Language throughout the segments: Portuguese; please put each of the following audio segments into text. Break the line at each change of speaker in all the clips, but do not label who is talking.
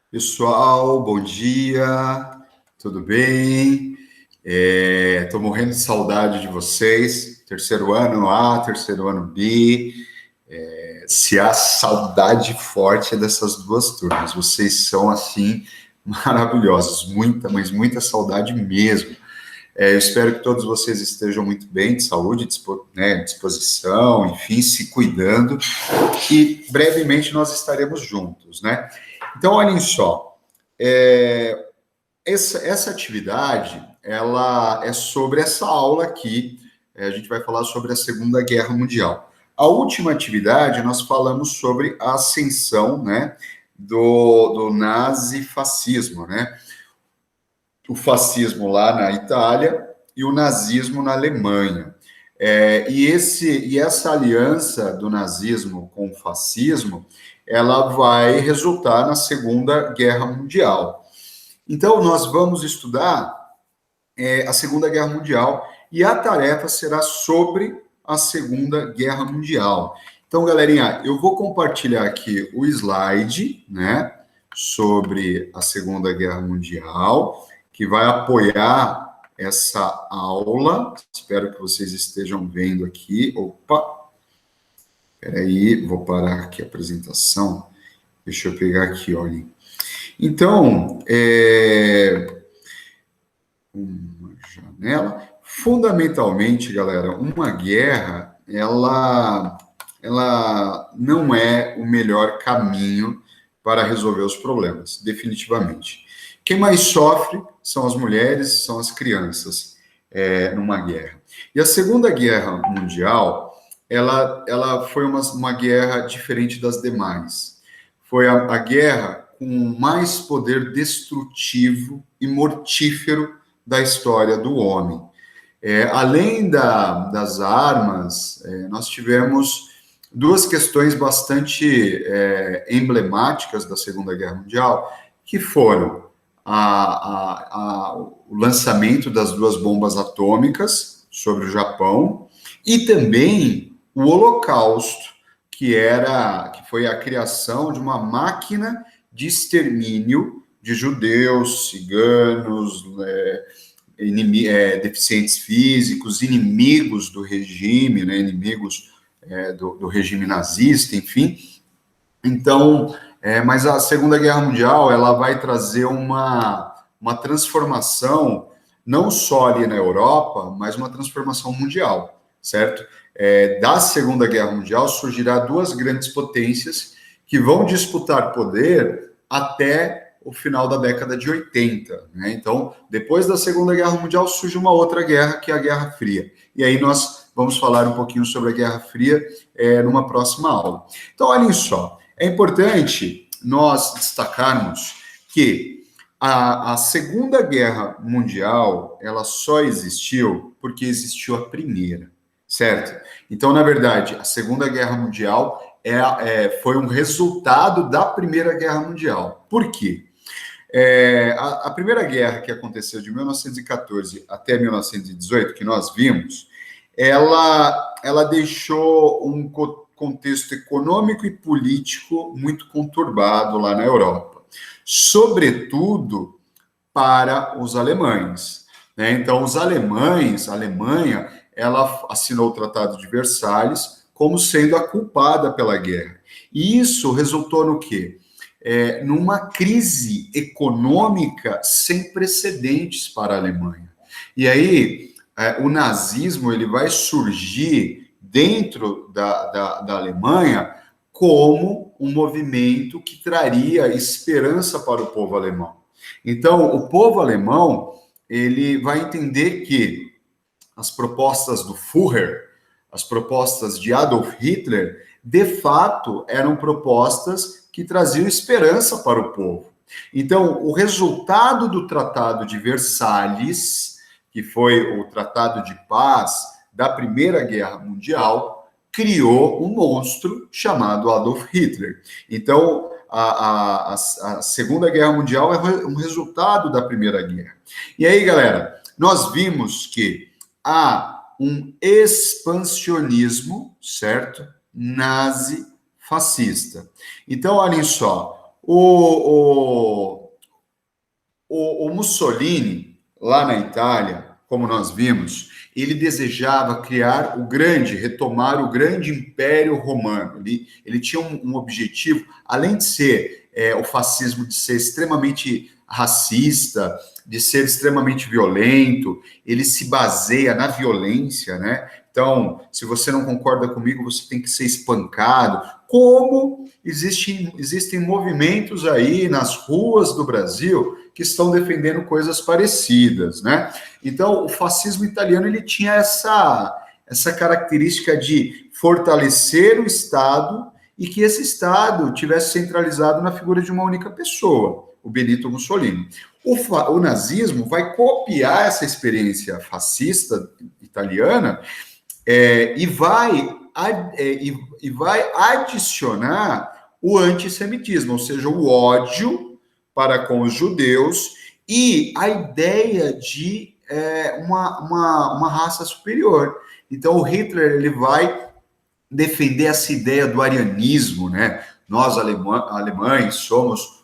Pessoal, bom dia, tudo bem? Estou morrendo de saudade de vocês. Terceiro ano A, terceiro ano B. Se há saudade forte é dessas duas turmas. Vocês são, assim, maravilhosos. Muita, mas muita saudade mesmo. Eu espero que todos vocês estejam muito bem, de saúde, disposição, enfim, se cuidando. E brevemente nós estaremos juntos, né? Então, olhem só. É, essa atividade, ela é sobre essa aula aqui. A gente vai falar sobre a Segunda Guerra Mundial. A última atividade, nós falamos sobre a ascensão, né, do nazifascismo, né? O fascismo lá na Itália e o nazismo na Alemanha. E essa aliança do nazismo com o fascismo, ela vai resultar na Segunda Guerra Mundial. Então, nós vamos estudar a Segunda Guerra Mundial e a tarefa será sobre a Segunda Guerra Mundial. Então, galerinha, eu vou compartilhar aqui o slide, né, sobre a Segunda Guerra Mundial, que vai apoiar essa aula. Espero que vocês estejam vendo aqui. Opa, peraí, vou parar aqui a apresentação. Deixa eu pegar aqui, olhem. Então, uma janela. Fundamentalmente, galera, uma guerra, ela não é o melhor caminho para resolver os problemas, definitivamente. Quem mais sofre são as mulheres, são as crianças, numa guerra. E a Segunda Guerra Mundial, ela foi uma guerra diferente das demais. Foi a guerra com mais poder destrutivo e mortífero da história do homem. Além das armas, nós tivemos duas questões bastante emblemáticas da Segunda Guerra Mundial, que foram o lançamento das duas bombas atômicas sobre o Japão e também o Holocausto, que foi a criação de uma máquina de extermínio de judeus, ciganos, deficientes físicos, inimigos do regime, né, inimigos do regime nazista, enfim. Então, mas a Segunda Guerra Mundial ela vai trazer uma transformação não só ali na Europa, mas uma transformação mundial, certo? Da Segunda Guerra Mundial surgirá duas grandes potências que vão disputar poder até o final da década de 80. Né? Então, depois da Segunda Guerra Mundial, surge uma outra guerra, que é a Guerra Fria. E aí nós vamos falar um pouquinho sobre a Guerra Fria numa próxima aula. Então, olhem só, é importante nós destacarmos que a Segunda Guerra Mundial, ela só existiu porque existiu a Primeira, certo? Então, na verdade, a Segunda Guerra Mundial foi um resultado da Primeira Guerra Mundial. Por quê? A Primeira Guerra, que aconteceu de 1914 até 1918, que nós vimos, ela deixou um contexto econômico e político muito conturbado lá na Europa, sobretudo para os alemães. Né? Então, os alemães, a Alemanha, ela assinou o Tratado de Versalhes como sendo a culpada pela guerra. E isso resultou no quê? Numa crise econômica sem precedentes para a Alemanha. E aí, o nazismo ele vai surgir dentro da Alemanha como um movimento que traria esperança para o povo alemão. Então, o povo alemão ele vai entender que as propostas do Führer, as propostas de Adolf Hitler, de fato, eram propostas que traziam esperança para o povo. Então, o resultado do Tratado de Versalhes, que foi o tratado de paz da Primeira Guerra Mundial, criou um monstro chamado Adolf Hitler. Então, a Segunda Guerra Mundial é um resultado da Primeira Guerra. E aí, galera, nós vimos que há um expansionismo, certo? Nazi-fascista. Então, olhem só, O, o Mussolini, lá na Itália, como nós vimos, ele desejava retomar o grande Império Romano. Ele tinha um objetivo, além de ser o fascismo, de ser extremamente racista, de ser extremamente violento, ele se baseia na violência, né? Então, se você não concorda comigo, você tem que ser espancado. Como existem movimentos aí nas ruas do Brasil que estão defendendo coisas parecidas, né? Então, o fascismo italiano ele tinha essa característica de fortalecer o Estado e que esse Estado tivesse centralizado na figura de uma única pessoa, o Benito Mussolini. O nazismo vai copiar essa experiência fascista italiana e vai adicionar o antissemitismo, ou seja, o ódio para com os judeus e a ideia de uma raça superior. Então, o Hitler ele vai defender essa ideia do arianismo, né? Nós, alemães, somos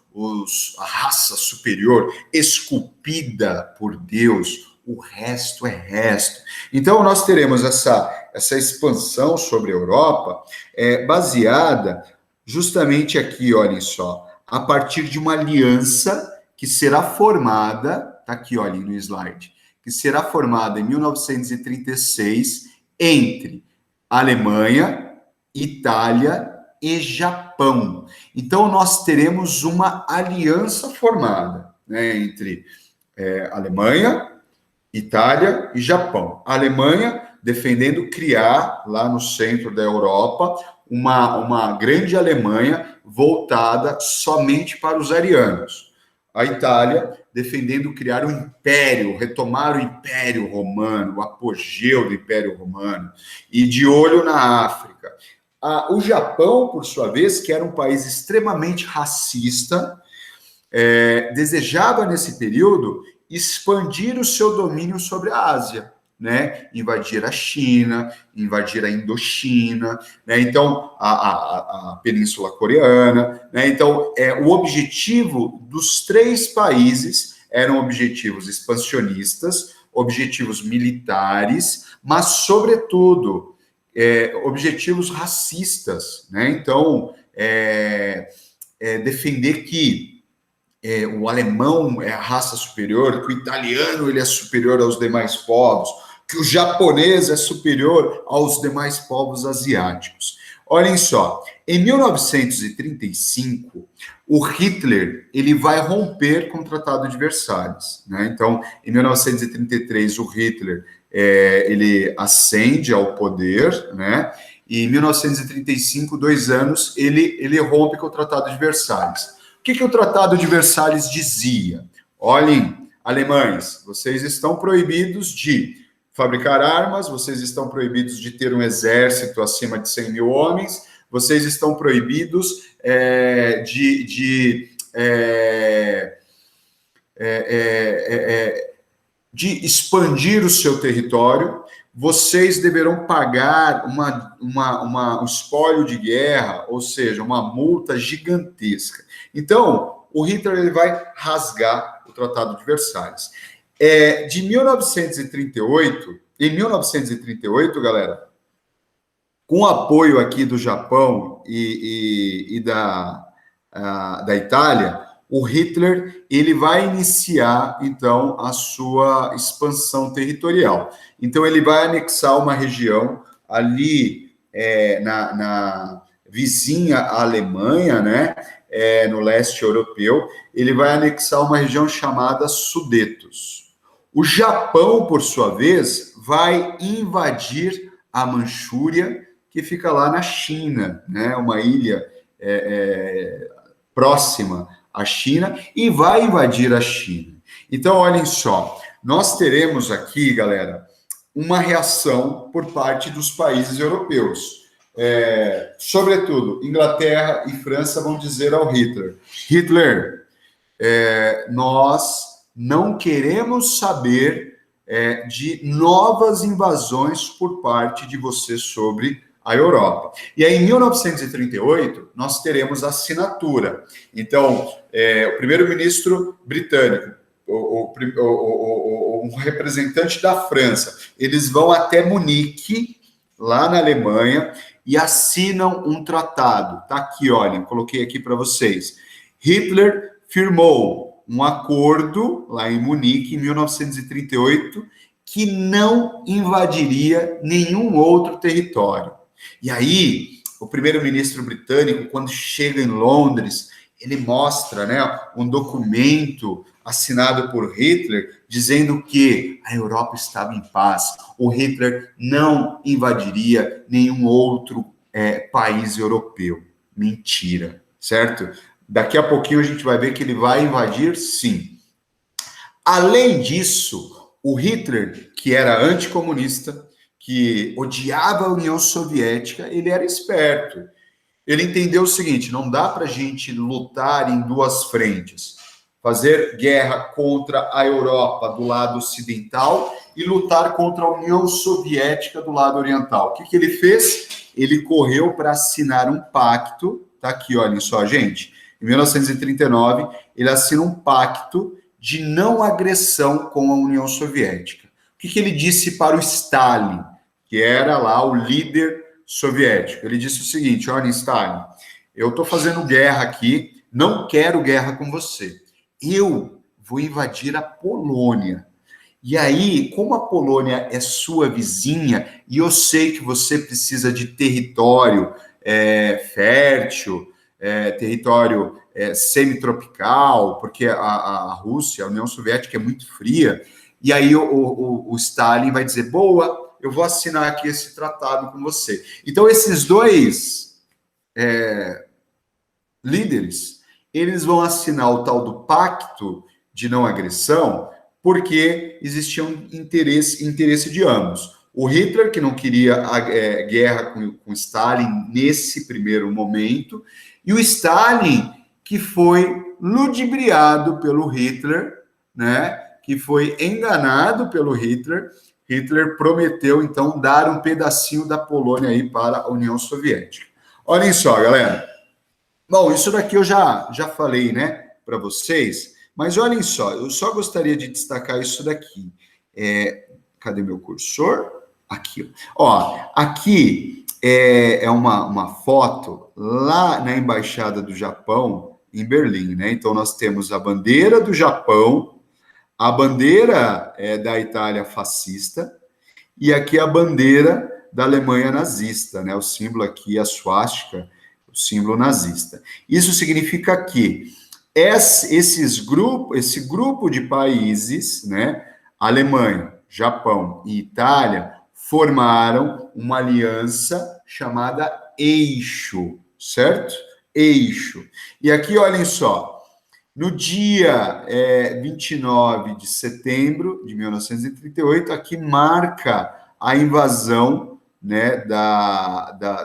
a raça superior, esculpida por Deus, o resto é resto. Então, nós teremos essa expansão sobre a Europa baseada justamente aqui, olhem só, a partir de uma aliança que será formada, está aqui, olhem no slide, que será formada em 1936 entre Alemanha, Itália e Japão. Então, nós teremos uma aliança formada, né, entre Alemanha, Itália e Japão. A Alemanha defendendo criar, lá no centro da Europa, uma grande Alemanha voltada somente para os arianos. A Itália defendendo criar um império, retomar o Império Romano, o apogeu do Império Romano, e de olho na África. O Japão, por sua vez, que era um país extremamente racista, desejava, nesse período, expandir o seu domínio sobre a Ásia, né? Invadir a China, invadir a Indochina, né? Então, a Península Coreana, né? Então, o objetivo dos três países eram objetivos expansionistas, objetivos militares, mas, sobretudo, objetivos racistas, né? Então, defender que o alemão é a raça superior, que o italiano ele é superior aos demais povos, que o japonês é superior aos demais povos asiáticos. Olhem só, em 1935, o Hitler ele vai romper com o Tratado de Versalhes, né? Então, em 1933, o Hitler ele ascende ao poder, né? E em 1935, 2 anos, ele rompe com o Tratado de Versalhes. O que o Tratado de Versalhes dizia? Olhem, alemães, vocês estão proibidos de fabricar armas, vocês estão proibidos de ter um exército acima de 100 mil homens, vocês estão proibidos de expandir o seu território, vocês deverão pagar um espólio de guerra, ou seja, uma multa gigantesca. Então, o Hitler ele vai rasgar o Tratado de Versalhes. Em 1938, galera, com o apoio aqui do Japão e da Itália, o Hitler ele vai iniciar, então, a sua expansão territorial. Então, ele vai anexar uma região ali na vizinha à Alemanha, né? No leste europeu, ele vai anexar uma região chamada Sudetos. O Japão, por sua vez, vai invadir a Manchúria, que fica lá na China, né? Uma ilha próxima à China, e vai invadir a China. Então, olhem só, nós teremos aqui, galera, uma reação por parte dos países europeus. Sobretudo, Inglaterra e França vão dizer ao Hitler, nós não queremos saber de novas invasões por parte de você sobre a Europa. E aí, em 1938, nós teremos a assinatura. Então, o primeiro-ministro britânico, um representante da França, eles vão até Munique, lá na Alemanha, e assinam um tratado. Tá aqui, olhem, coloquei aqui para vocês. Hitler firmou um acordo lá em Munique, em 1938, que não invadiria nenhum outro território. E aí, o primeiro-ministro britânico, quando chega em Londres, ele mostra, né, um documento assinado por Hitler, dizendo que a Europa estava em paz. O Hitler não invadiria nenhum outro país europeu. Mentira, certo? Daqui a pouquinho a gente vai ver que ele vai invadir, sim. Além disso, o Hitler, que era anticomunista, que odiava a União Soviética, ele era esperto. Ele entendeu o seguinte: não dá para a gente lutar em duas frentes. Fazer guerra contra a Europa do lado ocidental e lutar contra a União Soviética do lado oriental. O que ele fez? Ele correu para assinar um pacto. Tá aqui, olhem só, gente. Em 1939, ele assina um pacto de não agressão com a União Soviética. O que ele disse para o Stalin, que era lá o líder soviético? Ele disse o seguinte: olha, Stalin, eu estou fazendo guerra aqui, não quero guerra com você. Eu vou invadir a Polônia. E aí, como a Polônia é sua vizinha, e eu sei que você precisa de território fértil, território semitropical, porque a Rússia, a União Soviética é muito fria, e aí o Stalin vai dizer: boa, eu vou assinar aqui esse tratado com você. Então, esses dois líderes, eles vão assinar o tal do pacto de não agressão, porque existia um interesse de ambos. O Hitler, que não queria a guerra com Stalin nesse primeiro momento, e o Stalin, que foi ludibriado pelo Hitler, né? Que foi enganado pelo Hitler. Hitler prometeu, então, dar um pedacinho da Polônia aí para a União Soviética. Olhem só, galera. Bom, isso daqui eu já falei, né, para vocês, mas olhem só, eu só gostaria de destacar isso daqui. Cadê meu cursor? Aqui. Ó, aqui é uma foto lá na Embaixada do Japão, em Berlim, né? Então, nós temos a bandeira do Japão, a bandeira da Itália fascista, e aqui a bandeira da Alemanha nazista, né? O símbolo aqui, a suástica, o símbolo nazista. Isso significa que esse grupo de países, né? Alemanha, Japão e Itália, formaram uma aliança chamada Eixo, certo? Eixo. E aqui, olhem só, no dia 29 de setembro de 1938, aqui marca a invasão, né,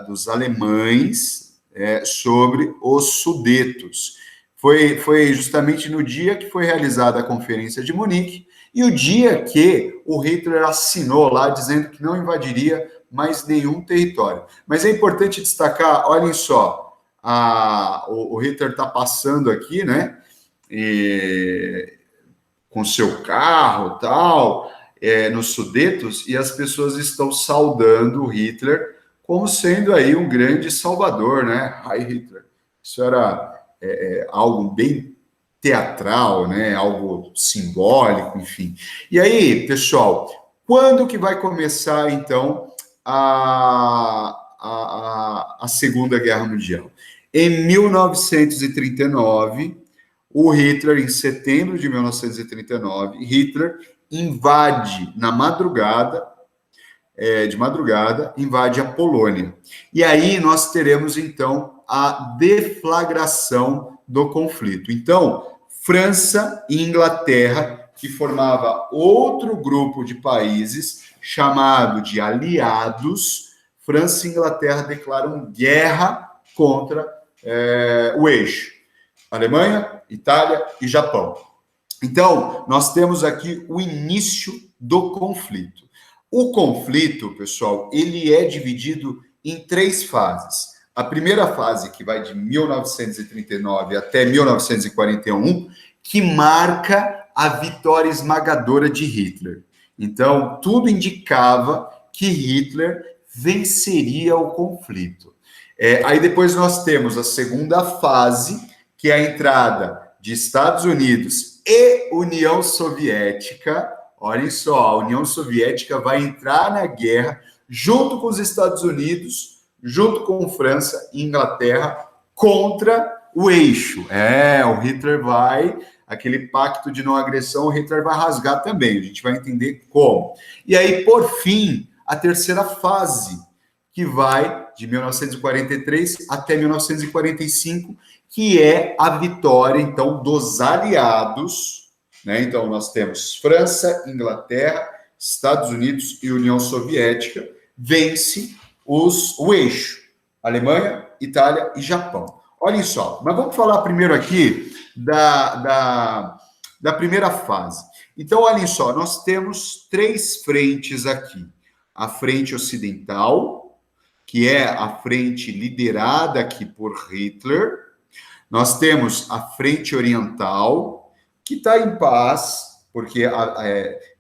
dos alemães sobre os Sudetos. Foi justamente no dia que foi realizada a Conferência de Munique e o dia que o Hitler assinou lá dizendo que não invadiria mais nenhum território. Mas é importante destacar, olhem só, o Hitler está passando aqui, né, com seu carro, tal, nos Sudetos, e as pessoas estão saudando o Hitler como sendo aí um grande salvador, né? Ai, Hitler. Isso era algo bem teatral, né? Algo simbólico, enfim. E aí, pessoal, quando que vai começar, então, a Segunda Guerra Mundial? Em 1939, o Hitler, em setembro de 1939, Hitler invade na madrugada, invade a Polônia. E aí nós teremos, então, a deflagração do conflito. Então, França e Inglaterra, que formava outro grupo de países chamado de aliados, França e Inglaterra declaram guerra contra o eixo. Alemanha, Itália e Japão. Então, nós temos aqui o início do conflito. O conflito, pessoal, ele é dividido em 3 fases. A primeira fase, que vai de 1939 até 1941, que marca a vitória esmagadora de Hitler. Então, tudo indicava que Hitler venceria o conflito. Aí depois nós temos a segunda fase, que é a entrada de Estados Unidos e União Soviética. Olhem só, a União Soviética vai entrar na guerra junto com os Estados Unidos, junto com França e Inglaterra, contra o eixo. O Hitler vai, aquele pacto de não agressão, o Hitler vai rasgar também, a gente vai entender como. E aí, por fim, a terceira fase, que vai de 1943 até 1945, que é a vitória, então, dos aliados, né? Então, nós temos França, Inglaterra, Estados Unidos e União Soviética, vence o eixo, Alemanha, Itália e Japão. Olhem só, mas vamos falar primeiro aqui da primeira fase. Então, olhem só, nós temos 3 frentes aqui. A frente ocidental, que é a frente liderada aqui por Hitler. Nós temos a frente oriental, que está em paz, porque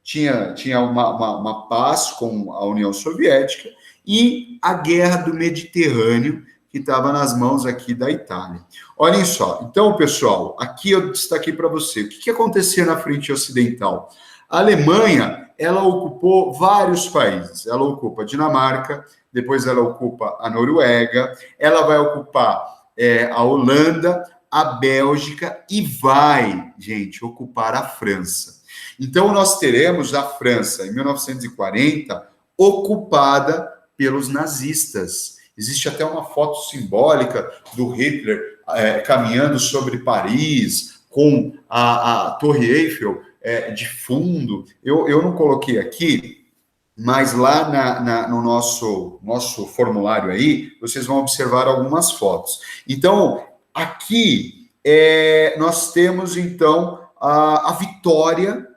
tinha uma paz com a União Soviética, e a Guerra do Mediterrâneo, que estava nas mãos aqui da Itália. Olhem só, então, pessoal, aqui eu destaquei para você, o que acontecia na frente ocidental? A Alemanha, ela ocupou vários países, ela ocupa a Dinamarca, depois ela ocupa a Noruega, ela vai ocupar a Holanda, a Bélgica e vai, gente, ocupar a França. Então, nós teremos a França, em 1940, ocupada pelos nazistas. Existe até uma foto simbólica do Hitler caminhando sobre Paris, com a Torre Eiffel de fundo. Eu não coloquei aqui, mas lá no nosso formulário aí, vocês vão observar algumas fotos. Então, aqui nós temos, então, a vitória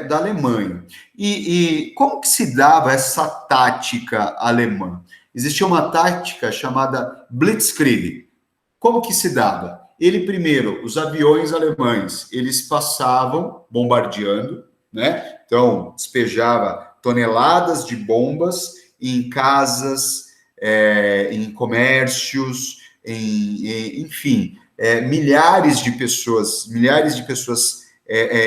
da Alemanha. E como que se dava essa tática alemã? Existia uma tática chamada Blitzkrieg. Como que se dava? Primeiro, os aviões alemães, eles passavam bombardeando, né? Então, despejava toneladas de bombas em casas, em comércios, enfim, milhares de pessoas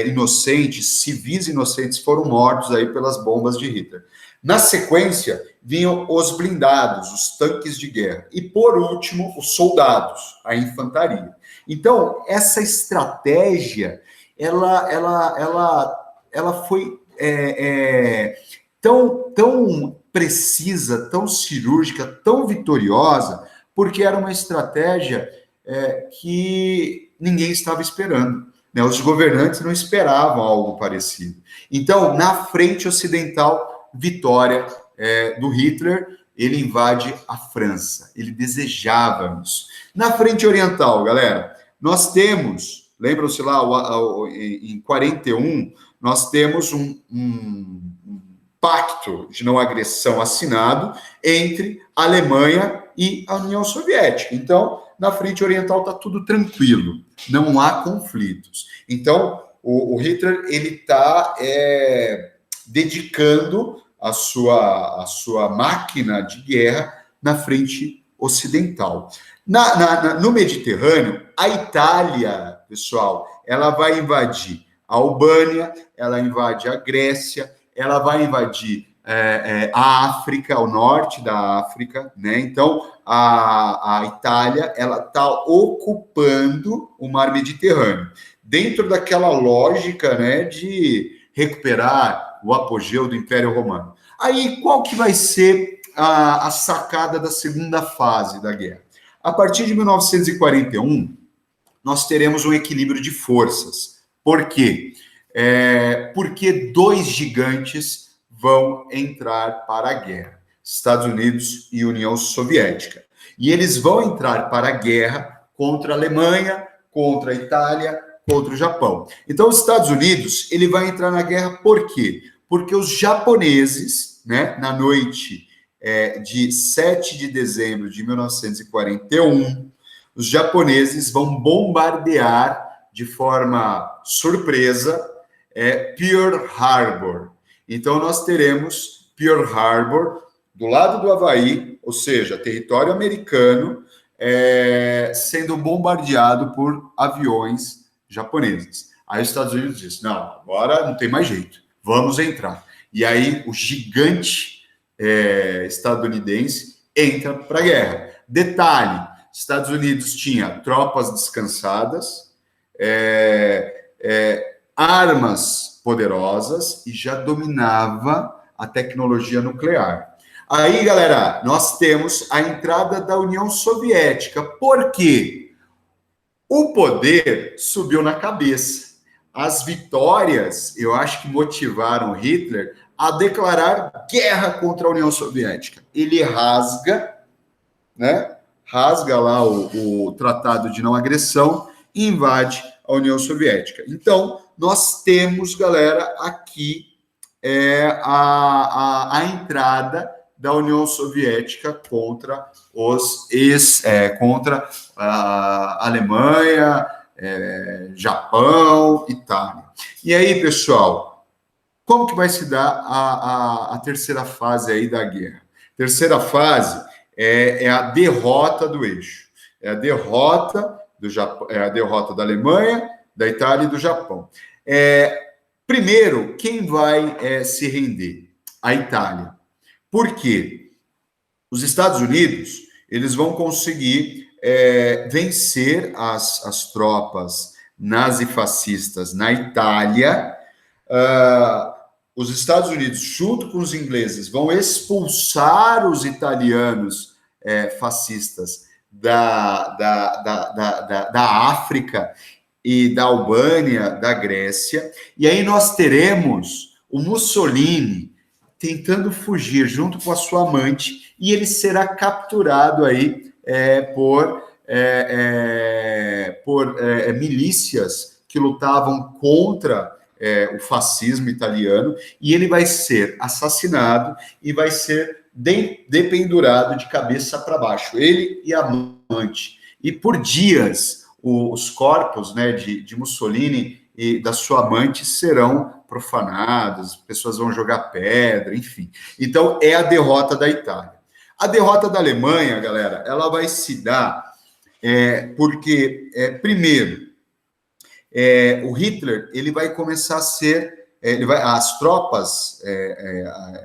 inocentes, civis inocentes, foram mortos aí pelas bombas de Hitler. Na sequência, vinham os blindados, os tanques de guerra. E, por último, os soldados, a infantaria. Então, essa estratégia, ela foi tão precisa, tão cirúrgica, tão vitoriosa, porque era uma estratégia que ninguém estava esperando. Né? Os governantes não esperavam algo parecido. Então, na frente ocidental, vitória do Hitler, ele invade a França. Ele desejava isso. Na frente oriental, galera, nós temos, lembram-se lá, em 41, nós temos um pacto de não agressão assinado entre a Alemanha e a União Soviética. Então, na frente oriental está tudo tranquilo, não há conflitos. Então, o Hitler ele está dedicando a sua máquina de guerra na frente ocidental. No Mediterrâneo, a Itália, pessoal, ela vai invadir a Albânia, ela invade a Grécia, ela vai invadir a África, o norte da África, né? Então, a Itália, ela está ocupando o mar Mediterrâneo, dentro daquela lógica, né, de recuperar o apogeu do Império Romano. Aí, qual que vai ser a sacada da segunda fase da guerra? A partir de 1941, nós teremos um equilíbrio de forças. Por quê? Porque 2 gigantes vão entrar para a guerra, Estados Unidos e União Soviética. E eles vão entrar para a guerra contra a Alemanha, contra a Itália, contra o Japão. Então, os Estados Unidos, ele vai entrar na guerra por quê? Porque os japoneses, né, na noite de 7 de dezembro de 1941, os japoneses vão bombardear de forma surpresa Pearl Harbor. Então, nós teremos Pearl Harbor do lado do Havaí, ou seja, território americano, sendo bombardeado por aviões japoneses. Aí os Estados Unidos dizem, não, agora não tem mais jeito, vamos entrar. E aí o gigante estadunidense entra para a guerra. Detalhe, Estados Unidos tinha tropas descansadas, armas poderosas e já dominava a tecnologia nuclear. Aí, galera, nós temos a entrada da União Soviética. Por quê? O poder subiu na cabeça. As vitórias, eu acho que motivaram Hitler a declarar guerra contra a União Soviética. Ele rasga, né? Rasga lá o Tratado de Não Agressão e invade a União Soviética. Então, nós temos, galera, aqui a entrada da União Soviética contra contra a Alemanha, Japão, Itália. E aí, pessoal, como que vai se dar a terceira fase aí da guerra? Terceira fase é a derrota do eixo. É a derrota do Japão, é a derrota da Alemanha, da Itália e do Japão. Primeiro, quem vai se render? A Itália. Por quê? Os Estados Unidos, eles vão conseguir vencer as tropas nazifascistas na Itália. Os Estados Unidos, junto com os ingleses, vão expulsar os italianos fascistas da África e da Albânia, da Grécia. E aí nós teremos o Mussolini tentando fugir junto com a sua amante, e ele será capturado aí por milícias que lutavam contra o fascismo italiano, e ele vai ser assassinado e vai ser dependurado de cabeça para baixo, ele e a amante. E por dias, os corpos, né, de Mussolini e da sua amante serão profanados, pessoas vão jogar pedra, enfim. Então, é a derrota da Itália. A derrota da Alemanha, galera, ela vai se dar porque, primeiro, o Hitler, ele vai começar a ser... as tropas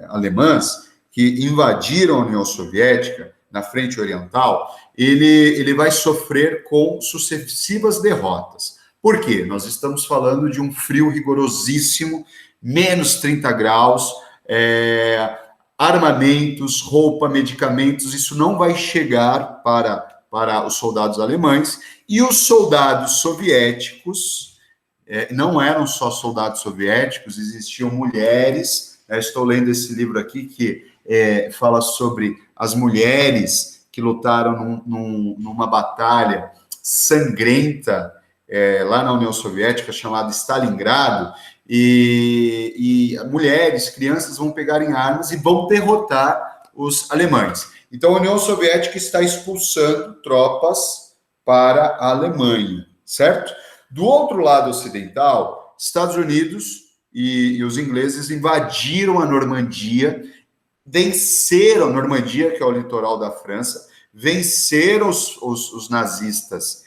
alemãs que invadiram a União Soviética, na frente oriental, ele vai sofrer com sucessivas derrotas. Por quê? Nós estamos falando de um frio rigorosíssimo, menos 30 graus, armamentos, roupa, medicamentos, isso não vai chegar para os soldados alemães, e os soldados soviéticos, não eram só soldados soviéticos, existiam mulheres, estou lendo esse livro aqui que fala sobre as mulheres que lutaram numa batalha sangrenta, lá na União Soviética, chamada Stalingrado, e mulheres, crianças vão pegar em armas e vão derrotar os alemães. Então, a União Soviética está expulsando tropas para a Alemanha, certo? Do outro lado ocidental, Estados Unidos e os ingleses invadiram a Normandia, venceram a Normandia, que é o litoral da França, venceram os nazistas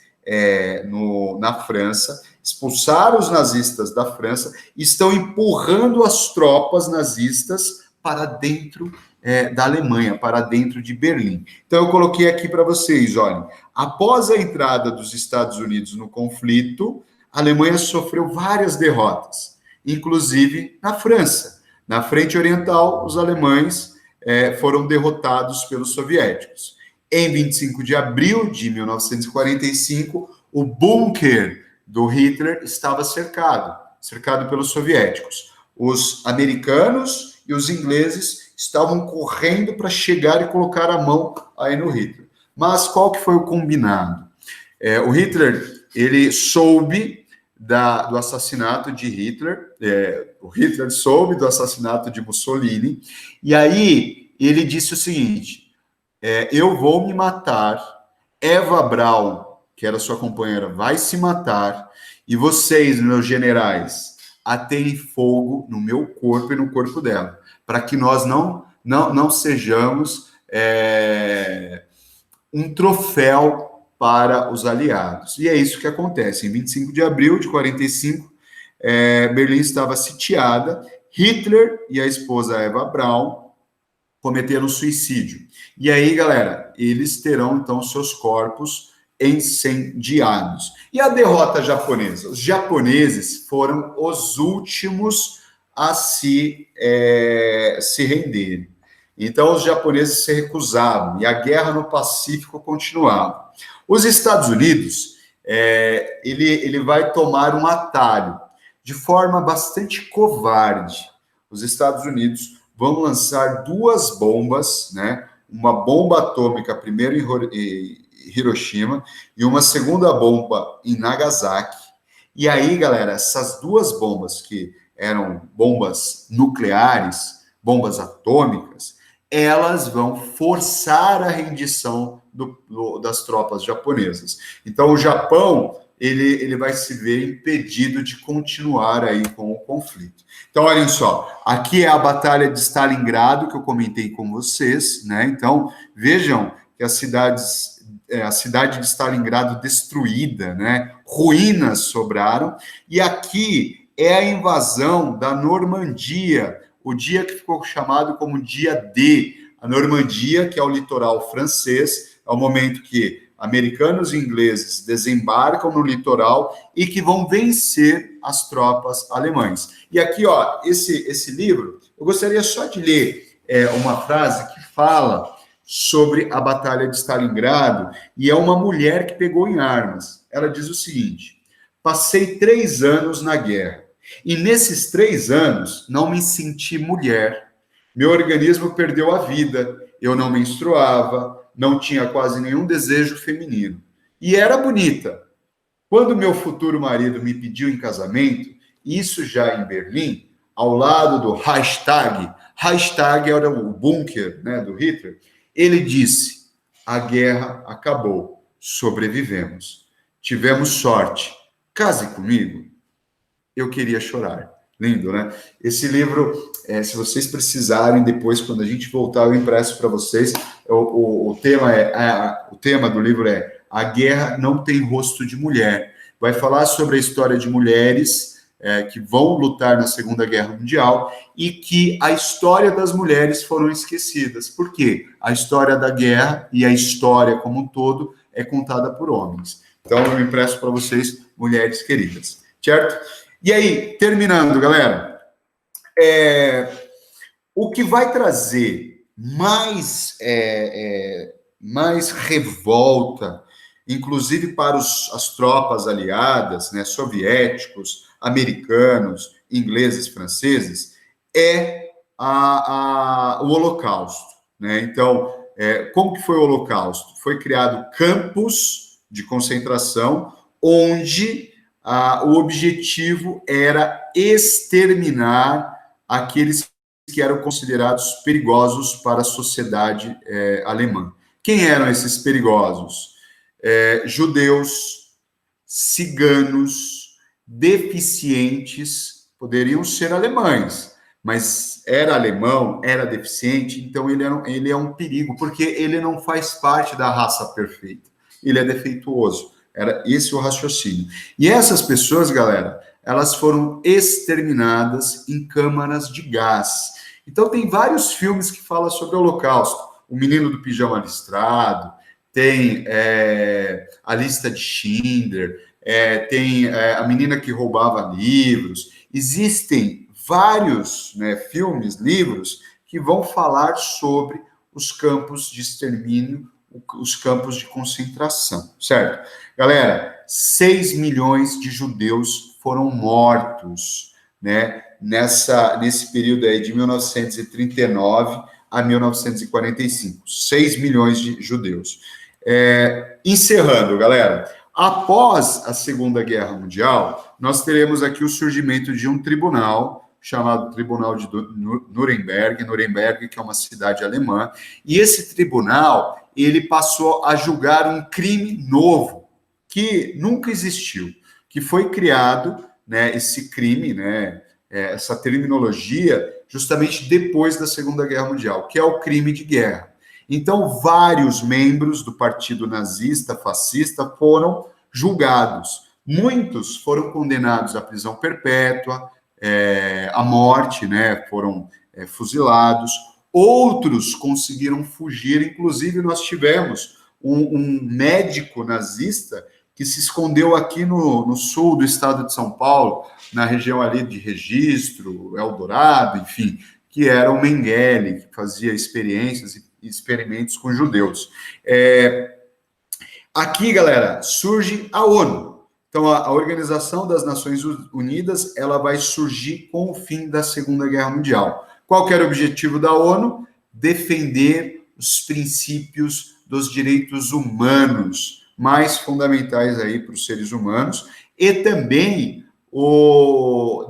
na França, expulsaram os nazistas da França e estão empurrando as tropas nazistas para dentro da Alemanha, para dentro de Berlim. Então, eu coloquei aqui para vocês, olhem, após a entrada dos Estados Unidos no conflito, a Alemanha sofreu várias derrotas, inclusive na França. Na frente oriental, os alemães foram derrotados pelos soviéticos. Em 25 de abril de 1945, o bunker do Hitler estava cercado pelos soviéticos. Os americanos e os ingleses estavam correndo para chegar e colocar a mão aí no Hitler. Mas qual que foi o combinado? O Hitler, ele soube do assassinato de Hitler, o Hitler soube do assassinato de Mussolini, e aí ele disse o seguinte, eu vou me matar, Eva Braun, que era sua companheira, vai se matar, e vocês, meus generais, ateiem fogo no meu corpo e no corpo dela, para que nós não sejamos um troféu para os aliados. E é isso que acontece. Em 25 de abril de 45, Berlim estava sitiada, Hitler e a esposa Eva Braun cometeram suicídio. E aí, galera, eles terão, então, seus corpos incendiados. E a derrota japonesa? Os japoneses foram os últimos a se renderem. Então, os japoneses se recusavam e a guerra no Pacífico continuava. Os Estados Unidos, ele vai tomar um atalho de forma bastante covarde. Os Estados Unidos vão lançar 2 bombas, né? Uma bomba atômica, primeiro em Hiroshima, e uma segunda bomba em Nagasaki. E aí, galera, essas 2 bombas, que eram bombas nucleares, bombas atômicas, elas vão forçar a rendição das tropas japonesas. Então, o Japão, ele vai se ver impedido de continuar aí com o conflito. Então, olhem só, aqui é a Batalha de Stalingrado, que eu comentei com vocês, né? Então, vejam que a cidade de Stalingrado destruída, né? Ruínas sobraram, e aqui é a invasão da Normandia, o dia que ficou chamado como dia D. A Normandia, que é o litoral francês, é o momento que americanos e ingleses desembarcam no litoral e que vão vencer as tropas alemãs. E aqui, ó, esse livro, eu gostaria só de ler uma frase que fala sobre a Batalha de Stalingrado, e é uma mulher que pegou em armas. Ela diz o seguinte: passei 3 anos na guerra, e nesses 3 anos não me senti mulher. Meu organismo perdeu a vida, eu não menstruava, não tinha quase nenhum desejo feminino. E era bonita. Quando meu futuro marido me pediu em casamento, isso já em Berlim, ao lado do Reichstag era o bunker, né, do Hitler, ele disse: a guerra acabou, sobrevivemos. Tivemos sorte. Case comigo. Eu queria chorar. Lindo, né? Esse livro, se vocês precisarem, depois, quando a gente voltar, eu impresso para vocês. O tema do livro é A Guerra Não Tem Rosto de Mulher. Vai falar sobre a história de mulheres que vão lutar na Segunda Guerra Mundial e que a história das mulheres foram esquecidas. Por quê? A história da guerra e a história como um todo é contada por homens. Então, eu impresso para vocês, mulheres queridas. Certo? E aí, terminando, galera, o que vai trazer mais revolta, inclusive para as tropas aliadas, né, soviéticos, americanos, ingleses, franceses, é o Holocausto. Né? Então, como que foi o Holocausto? Foi criado campos de concentração onde o objetivo era exterminar aqueles que eram considerados perigosos para a sociedade alemã. Quem eram esses perigosos? Judeus, ciganos, deficientes, poderiam ser alemães, mas era alemão, era deficiente, então ele é um perigo, porque ele não faz parte da raça perfeita, ele é defeituoso. Era esse o raciocínio. E essas pessoas, galera, elas foram exterminadas em câmaras de gás. Então, tem vários filmes que falam sobre o Holocausto. O Menino do Pijama Listrado, tem A Lista de Schindler, tem A Menina que Roubava Livros. Existem vários filmes, livros, que vão falar sobre os campos de extermínio, os campos de concentração, certo? Galera, 6 milhões de judeus foram mortos, né, nesse período aí de 1939 a 1945. 6 milhões de judeus. Encerrando, galera, após a Segunda Guerra Mundial, nós teremos aqui o surgimento de um tribunal chamado Tribunal de Nuremberg, que é uma cidade alemã, e esse tribunal, ele passou a julgar um crime novo, que nunca existiu, que foi criado, né, esse crime, né, essa terminologia, justamente depois da Segunda Guerra Mundial, que é o crime de guerra. Então, vários membros do partido nazista, fascista, foram julgados. Muitos foram condenados à prisão perpétua, à morte, né? Foram fuzilados. Outros conseguiram fugir. Inclusive, nós tivemos um médico nazista que se escondeu aqui no sul do estado de São Paulo, na região ali de Registro, Eldorado, enfim, que era o Mengele, que fazia experiências e experimentos com judeus. Aqui, galera, surge a ONU. Então, a Organização das Nações Unidas, ela vai surgir com o fim da Segunda Guerra Mundial. Qual que era o objetivo da ONU? Defender os princípios dos direitos humanos, mais fundamentais aí para os seres humanos, e também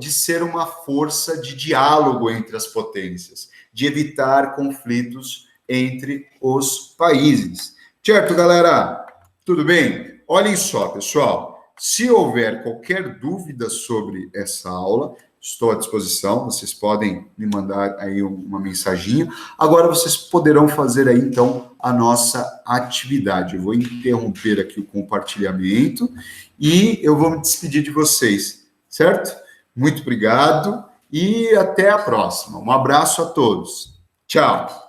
de ser uma força de diálogo entre as potências, de evitar conflitos entre os países. Certo, galera? Tudo bem? Olhem só, pessoal. Se houver qualquer dúvida sobre essa aula, estou à disposição. Vocês podem me mandar aí uma mensaginha. Agora vocês poderão fazer aí, então, a nossa atividade. Eu vou interromper aqui o compartilhamento e eu vou me despedir de vocês, certo? Muito obrigado e até a próxima. Um abraço a todos. Tchau.